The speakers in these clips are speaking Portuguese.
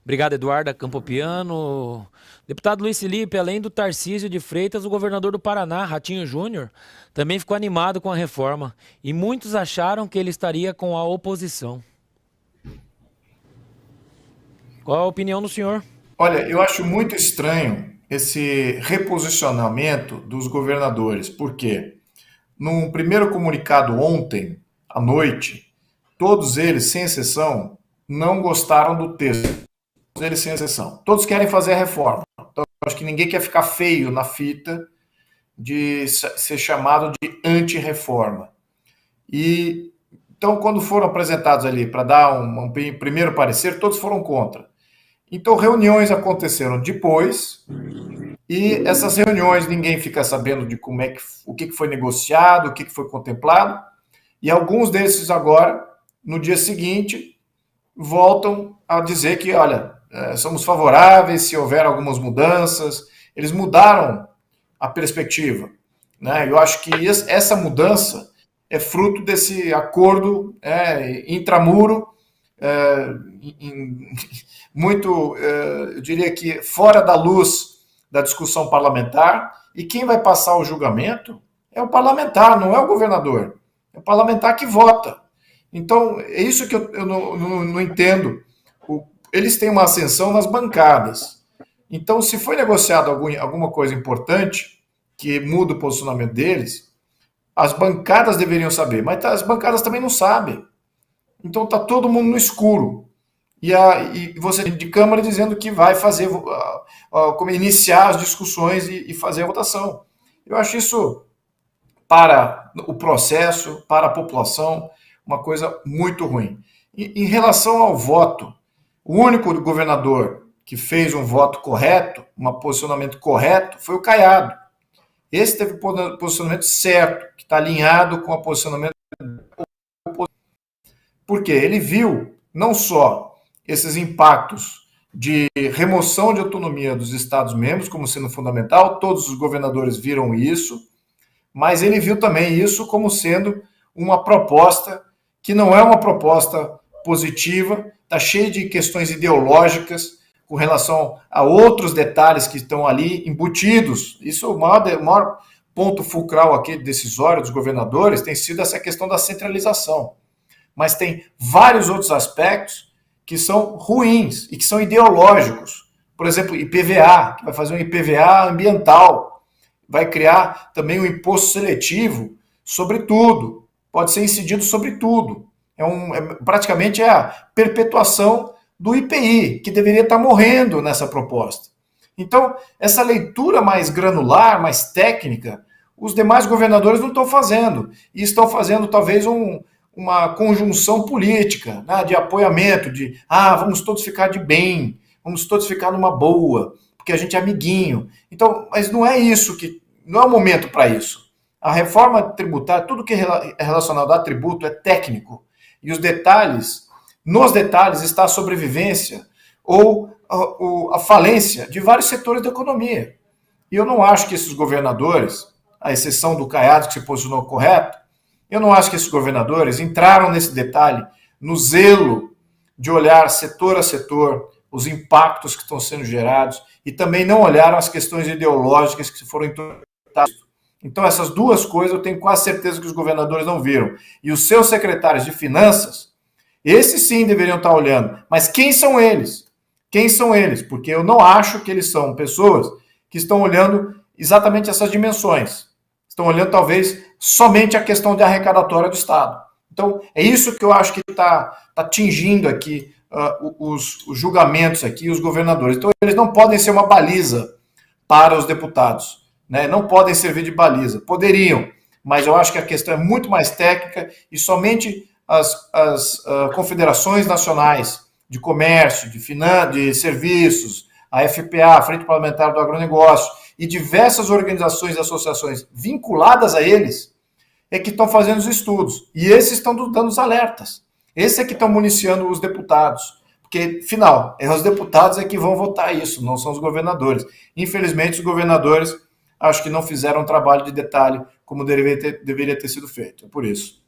Obrigado, Eduardo Campopiano. Deputado Luiz Felipe, além do Tarcísio de Freitas, o governador do Paraná, Ratinho Júnior, também ficou animado com a reforma. E muitos acharam que ele estaria com a oposição. Qual a opinião do senhor? Olha, eu acho muito estranho esse reposicionamento dos governadores, porque num primeiro comunicado ontem à noite, todos eles, sem exceção, não gostaram do texto. Todos eles, sem exceção. Todos querem fazer a reforma. Então, acho que ninguém quer ficar feio na fita de ser chamado de anti-reforma. E então, quando foram apresentados ali para dar um primeiro parecer, todos foram contra. Então, reuniões aconteceram depois, e essas reuniões ninguém fica sabendo de como é que o que foi negociado, o que foi contemplado, e alguns desses agora, no dia seguinte, voltam a dizer que, olha, somos favoráveis se houver algumas mudanças. Eles mudaram a perspectiva, né? Eu acho que essa mudança é fruto desse acordo intramuro, é, muito, eu diria que fora da luz da discussão parlamentar, e quem vai passar o julgamento é o parlamentar, não é o governador. É o parlamentar que vota. Então, é isso que eu não entendo. Eles têm uma ascensão nas bancadas. Então, se foi negociado alguma coisa importante que muda o posicionamento deles, as bancadas deveriam saber, mas as bancadas também não sabem. Então, está todo mundo no escuro. E você de Câmara dizendo que vai fazer, como iniciar as discussões e fazer a votação. Eu acho isso, para o processo, para a população, uma coisa muito ruim. Em relação ao voto, o único governador que fez um voto correto, um posicionamento correto, foi o Caiado. Esse teve o posicionamento certo, que está alinhado com o posicionamento. Porque ele viu não só esses impactos de remoção de autonomia dos Estados-membros como sendo fundamental, todos os governadores viram isso, mas ele viu também isso como sendo uma proposta que não é uma proposta positiva, está cheio de questões ideológicas com relação a outros detalhes que estão ali embutidos. Isso, o maior ponto fulcral aqui decisório dos governadores tem sido essa questão da centralização. Mas tem vários outros aspectos que são ruins e que são ideológicos. Por exemplo, IPVA, que vai fazer um IPVA ambiental, vai criar também um imposto seletivo sobre tudo, pode ser incidido sobre tudo. Praticamente é a perpetuação do IPI, que deveria estar morrendo nessa proposta. Então, essa leitura mais granular, mais técnica, os demais governadores não estão fazendo. E estão fazendo talvez uma conjunção política, né, de apoiamento, de vamos todos ficar de bem, vamos todos ficar numa boa, porque a gente é amiguinho. Então, mas não é isso, não é o momento para isso. A reforma tributária, tudo que é relacionado a tributo é técnico. E nos detalhes está a sobrevivência ou a falência de vários setores da economia. E eu não acho que esses governadores, à exceção do Caiado, que se posicionou correto, eu não acho que esses governadores entraram nesse detalhe no zelo de olhar setor a setor os impactos que estão sendo gerados e também não olharam as questões ideológicas que foram introduzidas. Então, essas duas coisas eu tenho quase certeza que os governadores não viram. E os seus secretários de finanças, esses sim deveriam estar olhando. Mas quem são eles? Quem são eles? Porque eu não acho que eles são pessoas que estão olhando exatamente essas dimensões. Estão olhando, talvez, somente a questão de arrecadatória do Estado. Então, é isso que eu acho que está atingindo aqui os julgamentos aqui, os governadores. Então, eles não podem ser uma baliza para os deputados, né? Não podem servir de baliza. Poderiam, mas eu acho que a questão é muito mais técnica e somente as confederações nacionais de comércio, de serviços, a FPA, a Frente Parlamentar do Agronegócio, e diversas organizações e associações vinculadas a eles, é que estão fazendo os estudos. E esses estão dando os alertas. Esses é que estão municiando os deputados. Porque, afinal, os deputados é que vão votar isso, não são os governadores. Infelizmente, os governadores acho que não fizeram um trabalho de detalhe como deveria ter sido feito. É por isso.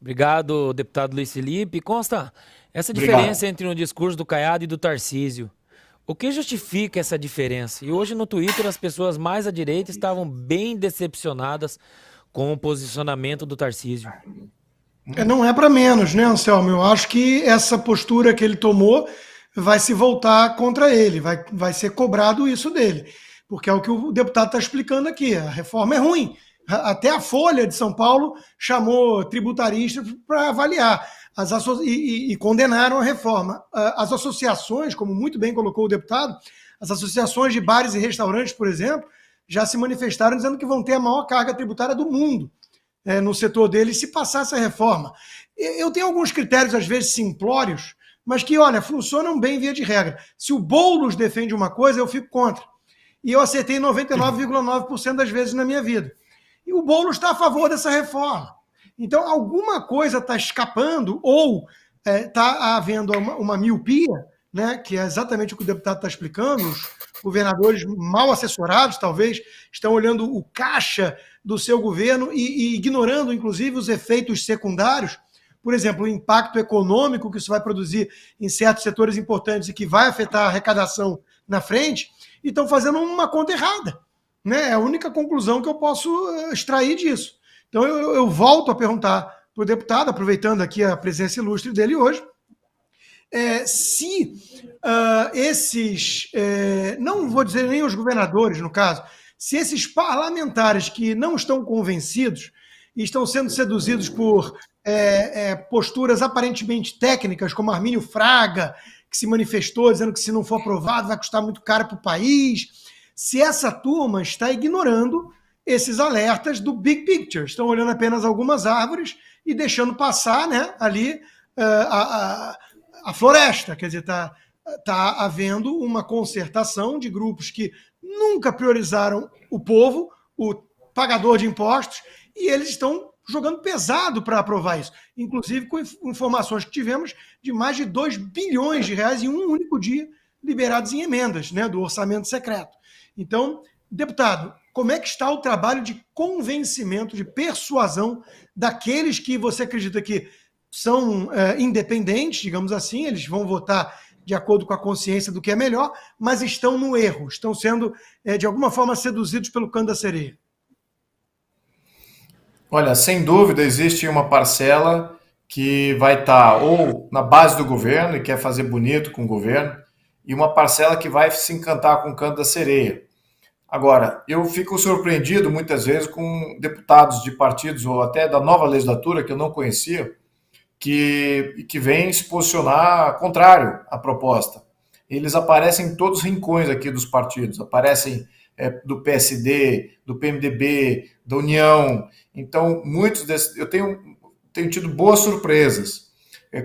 Obrigado, deputado Luiz Felipe. Consta, essa Obrigado. diferença entre o discurso do Caiado e do Tarcísio, o que justifica essa diferença? E hoje no Twitter as pessoas mais à direita estavam bem decepcionadas com o posicionamento do Tarcísio. Não é para menos, né, Anselmo? Eu acho que essa postura que ele tomou vai se voltar contra ele, vai ser cobrado isso dele, porque é o que o deputado está explicando aqui. A reforma é ruim. Até a Folha de São Paulo chamou tributaristas para avaliar e condenaram a reforma. As associações, como muito bem colocou o deputado, as associações de bares e restaurantes, por exemplo, já se manifestaram dizendo que vão ter a maior carga tributária do mundo no setor deles se passar essa reforma. Eu tenho alguns critérios, às vezes, simplórios, mas que, olha, funcionam bem via de regra. Se o Boulos defende uma coisa, eu fico contra. E eu acertei 99,9% das vezes na minha vida. E o Boulos está a favor dessa reforma. Então, alguma coisa está escapando ou está havendo uma miopia, né, que é exatamente o que o deputado está explicando. Os governadores mal assessorados, talvez, estão olhando o caixa do seu governo e ignorando, inclusive, os efeitos secundários. Por exemplo, o impacto econômico que isso vai produzir em certos setores importantes e que vai afetar a arrecadação na frente, e estão fazendo uma conta errada. Né? É a única conclusão que eu posso extrair disso. Então, eu volto a perguntar para o deputado, aproveitando aqui a presença ilustre dele hoje, se esses, não vou dizer nem os governadores, no caso, se esses parlamentares que não estão convencidos e estão sendo seduzidos por posturas aparentemente técnicas, como Armínio Fraga, que se manifestou dizendo que se não for aprovado vai custar muito caro para o país, se essa turma está ignorando esses alertas do big picture, estão olhando apenas algumas árvores e deixando passar, né, ali a floresta, quer dizer, está havendo uma concertação de grupos que nunca priorizaram o povo, o pagador de impostos, e eles estão jogando pesado para aprovar isso, inclusive com informações que tivemos de mais de 2 bilhões de reais em um único dia liberados em emendas, né, do orçamento secreto. Então, deputado, como é que está o trabalho de convencimento, de persuasão daqueles que você acredita que são independentes, digamos assim, eles vão votar de acordo com a consciência do que é melhor, mas estão no erro, estão sendo, de alguma forma, seduzidos pelo canto da sereia? Olha, sem dúvida existe uma parcela que vai estar ou na base do governo e quer fazer bonito com o governo, e uma parcela que vai se encantar com o canto da sereia. Agora, eu fico surpreendido muitas vezes com deputados de partidos ou até da nova legislatura que eu não conhecia, que vêm se posicionar contrário à proposta. Eles aparecem em todos os rincões aqui dos partidos, aparecem do PSD, do PMDB, da União. Então, muitos desses, eu tenho tido boas surpresas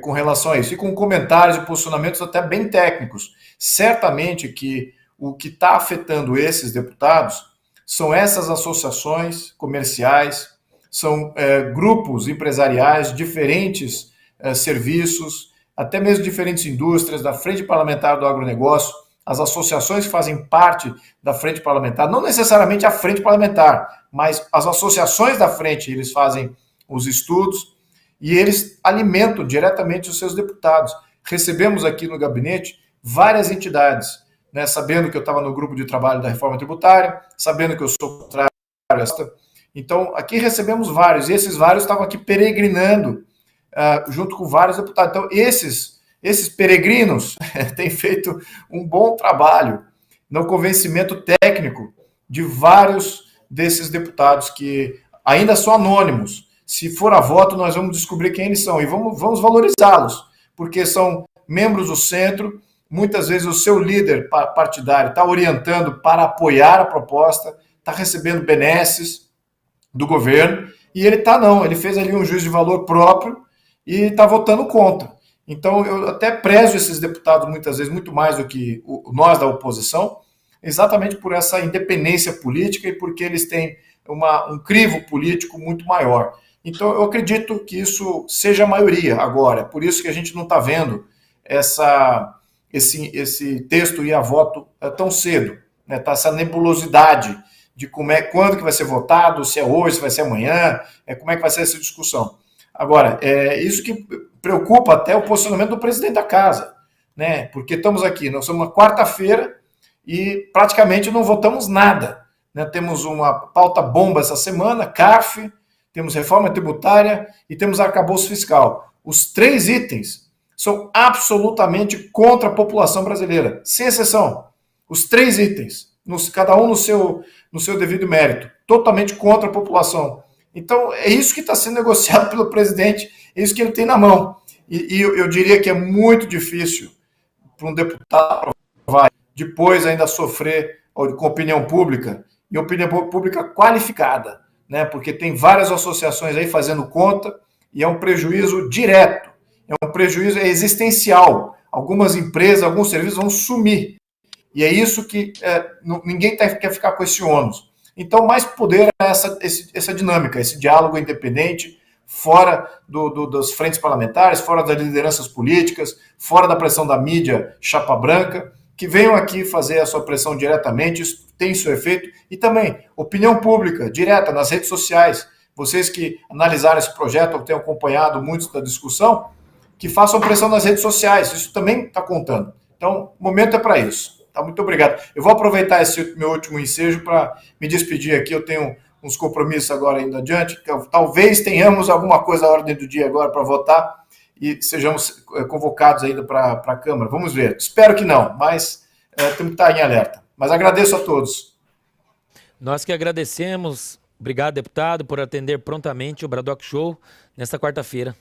com relação a isso, e com comentários e posicionamentos até bem técnicos. Certamente que o que está afetando esses deputados são essas associações comerciais, são grupos empresariais, diferentes serviços, até mesmo diferentes indústrias, da Frente Parlamentar do Agronegócio, as associações que fazem parte da Frente Parlamentar, não necessariamente a Frente Parlamentar, mas as associações da frente, eles fazem os estudos e eles alimentam diretamente os seus deputados. Recebemos aqui no gabinete várias entidades, né, sabendo que eu estava no grupo de trabalho da reforma tributária, sabendo que eu sou contrário a esta. Então, aqui recebemos vários, e esses vários estavam aqui peregrinando junto com vários deputados. Então, esses peregrinos têm feito um bom trabalho no convencimento técnico de vários desses deputados que ainda são anônimos. Se for a voto, nós vamos descobrir quem eles são e vamos valorizá-los, porque são membros do centro. Muitas vezes o seu líder partidário está orientando para apoiar a proposta, está recebendo benesses do governo, e ele ele fez ali um juízo de valor próprio e está votando contra. Então, eu até prezo esses deputados muitas vezes, muito mais do que nós da oposição, exatamente por essa independência política e porque eles têm um crivo político muito maior. Então, eu acredito que isso seja a maioria agora. Por isso que a gente não está vendo esse texto ir a voto tão cedo. Né? Tá essa nebulosidade de quando que vai ser votado, se é hoje, se vai ser amanhã, como é que vai ser essa discussão. Agora, é isso que preocupa até o posicionamento do presidente da casa, né? Porque estamos aqui, nós somos uma quarta-feira e praticamente não votamos nada, né? Temos uma pauta bomba essa semana, CARF, temos reforma tributária e temos arcabouço fiscal. Os 3 itens são absolutamente contra a população brasileira, sem exceção. Os 3 itens, cada um no seu devido mérito, totalmente contra a população. Então, é isso que está sendo negociado pelo presidente, é isso que ele tem na mão. E eu diria que é muito difícil para um deputado aprovar, depois ainda sofrer com opinião pública, e opinião pública qualificada, né? Porque tem várias associações aí fazendo conta, e é um prejuízo direto, é um prejuízo existencial. Algumas empresas, alguns serviços vão sumir. E é isso que ninguém quer ficar com esse ônus. Então, mais poder é essa dinâmica, esse diálogo independente, fora das frentes parlamentares, fora das lideranças políticas, fora da pressão da mídia chapa branca, que venham aqui fazer a sua pressão diretamente, isso tem seu efeito, e também opinião pública, direta, nas redes sociais. Vocês que analisaram esse projeto, ou tenham acompanhado muito da discussão, que façam pressão nas redes sociais, isso também está contando. Então, o momento é para isso. Tá, muito obrigado. Eu vou aproveitar esse meu último ensejo para me despedir aqui. Eu tenho uns compromissos agora ainda adiante. Talvez tenhamos alguma coisa à ordem do dia agora para votar e sejamos convocados ainda para a Câmara. Vamos ver. Espero que não, mas temos que estar em alerta. Mas agradeço a todos. Nós que agradecemos. Obrigado, deputado, por atender prontamente o Bradock Show nesta quarta-feira.